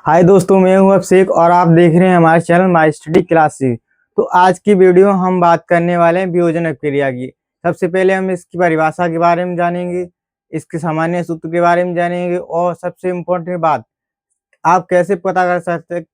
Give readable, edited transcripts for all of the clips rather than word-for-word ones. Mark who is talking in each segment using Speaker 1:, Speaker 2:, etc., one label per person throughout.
Speaker 1: हाय दोस्तों, मैं हूं अभिषेक और आप देख रहे हैं हमारे चैनल माई स्टडी क्लासेस। तो आज की वीडियो हम बात करने वाले हैं वियोजन अभिक्रिया की। सबसे पहले हम इसकी परिभाषा के बारे में जानेंगे, इसके सामान्य सूत्र के बारे में जानेंगे और सबसे इम्पोर्टेंट बात, आप कैसे पता कर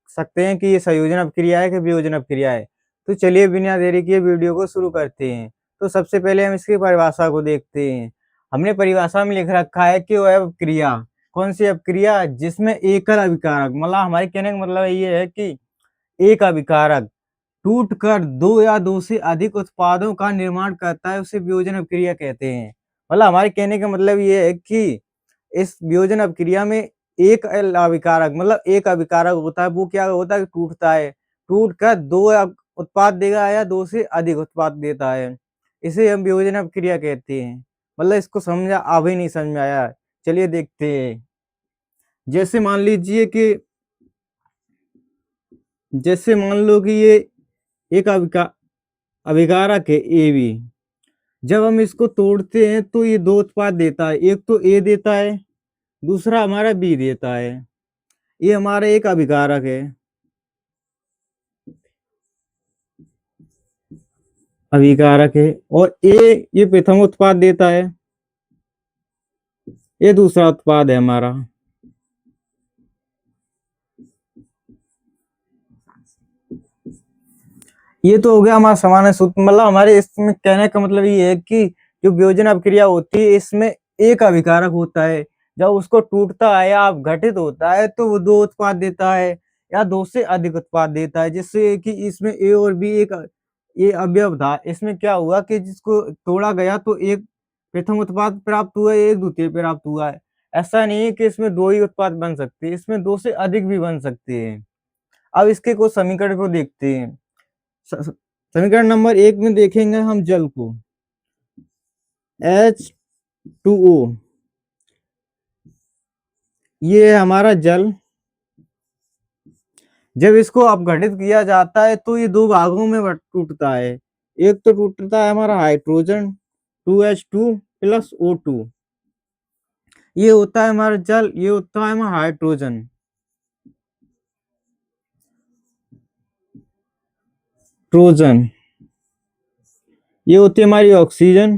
Speaker 1: सकते हैं कि ये संयोजन अभिक्रिया है कि वियोजन अभिक्रिया है। तो चलिए बिना देरी किए वीडियो को शुरू करते हैं। तो सबसे पहले हम इसकी परिभाषा को देखते हैं। हमने परिभाषा में लिख रखा है कि वह अभिक्रिया, कौन सी अभिक्रिया, जिसमें एकल अभिकारक, मतलब हमारे कहने का मतलब ये है कि एक अभिकारक टूटकर दो या दो से अधिक उत्पादों का निर्माण करता है, उसे वियोजन अभिक्रिया कहते हैं। मतलब हमारे कहने का मतलब ये है कि इस वियोजन अभिक्रिया में एक अभिकारक, मतलब एक अभिकारक होता है, वो क्या होता है, टूटता है, टूट कर दो उत्पाद देगा या दो से अधिक उत्पाद देता है, इसे हम वियोजन अभिक्रिया कहते हैं। मतलब इसको समझा, अभी नहीं समझ में आया, चलिए देखते हैं। जैसे मान लीजिए कि जैसे मान लो कि ये एक अभिकारक है ए बी। जब हम इसको तोड़ते हैं तो ये दो उत्पाद देता है, एक तो ए देता है, दूसरा हमारा बी देता है। ये हमारा एक अभिकारक है, और ए ये प्रथम उत्पाद देता है, ये दूसरा उत्पाद है हमारा। ये तो हो गया हमारा सामान्य सूत्र। मतलब हमारे इसमें कहने का मतलब ये है कि जो वियोजन अभिक्रिया होती है, इसमें एक अभिकारक होता है, जब उसको टूटता है या घटित होता है तो वो दो उत्पाद देता है या दो से अधिक उत्पाद देता है। जिससे कि इसमें ए और बी एक ये अवयव था, इसमें क्या हुआ कि जिसको तोड़ा गया तो एक प्रथम उत्पाद प्राप्त हुआ, एक द्वितीय प्राप्त हुआ है। ऐसा नहीं है कि इसमें दो ही उत्पाद बन सकते हैं, इसमें दो से अधिक भी बन सकते हैं। अब इसके कुछ समीकरण को देखते हैं। समीकरण नंबर 1 में देखेंगे हम जल को, H2O, ये है हमारा जल। जब इसको अपघटित किया जाता है तो ये दो भागों में टूटता है। एक तो टूटता है हमारा हाइड्रोजन 2H2 प्लस O2, ये होता है हमारा जल, ये होता है हमारा हाइड्रोजन। ट्रोजन, ये होती है हमारी ऑक्सीजन।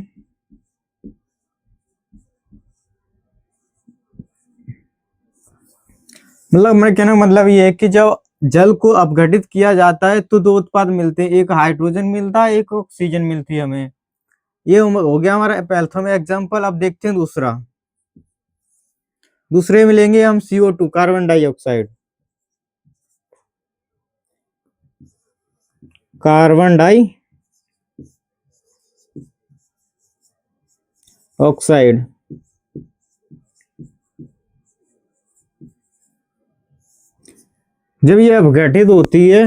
Speaker 1: मतलब मैं कहने का मतलब ये है कि जब जल को अपघटित किया जाता है तो दो उत्पाद मिलते हैं, एक हाइड्रोजन मिलता है, एक ऑक्सीजन मिलती है हमें। ये हो गया हमारा पैल्थो में एग्जांपल। अब देखते हैं दूसरा। दूसरे में लेंगे हम CO2, carbon dioxide. Carbon dioxide, जब ये अपघटित होती है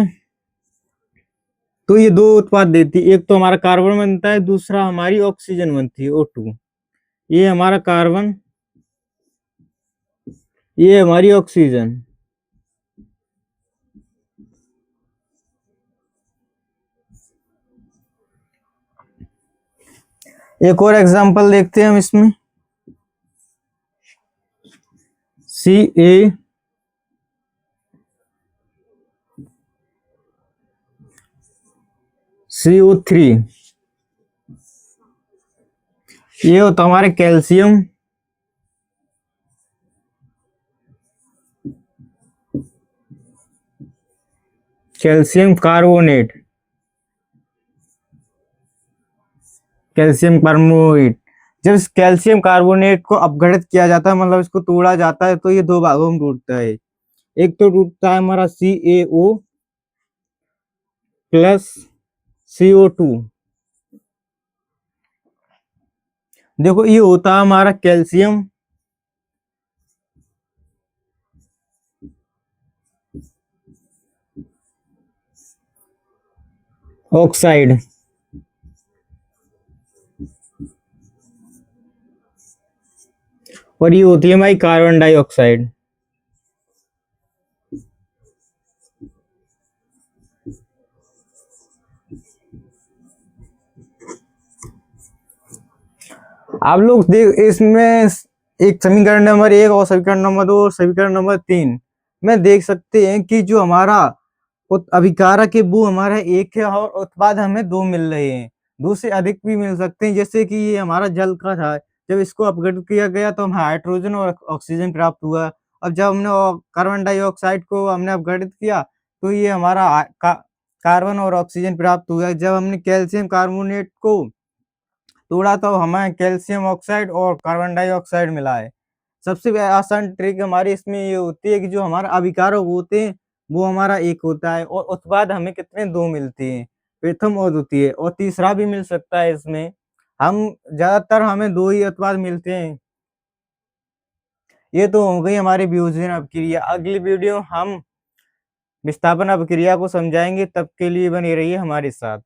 Speaker 1: तो ये दो उत्पाद देती है, एक तो हमारा कार्बन बनता है, दूसरा हमारी ऑक्सीजन बनती है O2। ये हमारा कार्बन, ये हमारी ऑक्सीजन। एक और एग्जांपल देखते हैं हम इसमें। CaCO3, ये होता हमारे कैल्शियम, कैल्शियम कार्बोनेट, कैल्शियम परमोएट। जब इस कैल्शियम कार्बोनेट को अपघटित किया जाता है, मतलब इसको तोड़ा जाता है, तो ये दो भागों में टूटता है। एक तो टूटता है हमारा CaO प्लस CO2। देखो ये होता है हमारा कैल्शियम ऑक्साइड, और ये होती है हमारी कार्बन डाइऑक्साइड। आप लोग देख इसमें एक समीकरण नंबर 1 और समीकरण नंबर 2 और समीकरण नंबर 3, में देख सकते हैं कि जो हमारा अभिकारक है वो हमारा एक है और उत्पाद हमें 2 मिल रहे हैं। 2 से अधिक भी मिल सकते हैं, जैसे कि ये हमारा जल का था, जब इसको अपघटित किया गया तो हमें हाइड्रोजन और ऑक्सीजन प्राप्त हुआ। अब जब हमने कार्बन डाइऑक्साइड को हमने अपघटित किया तो ये हमारा कार्बन और ऑक्सीजन प्राप्त हुआ। जब हमने कैल्शियम कार्बोनेट को तोड़ा तो हमें कैल्शियम ऑक्साइड और कार्बन डाइऑक्साइड मिला है। सबसे आसान ट्रिक हमारी इसमें ये होती है कि जो हमारा अभिकारक होते हैं, वो हमारा एक होता है और उत्पाद हमें कितने 2 मिलते हैं, प्रथम और द्वितीय, और तीसरा भी मिल सकता है इसमें। हम ज़्यादातर हमें 2 ही उत्पाद मिलते हैं। ये तो हो गई हमारी विभेदन अभिक्रिया। अगली वीडियो हम विस्थापन अभिक्रिया को समझाएँगे, तब के लिए बने रहिए हमारे साथ।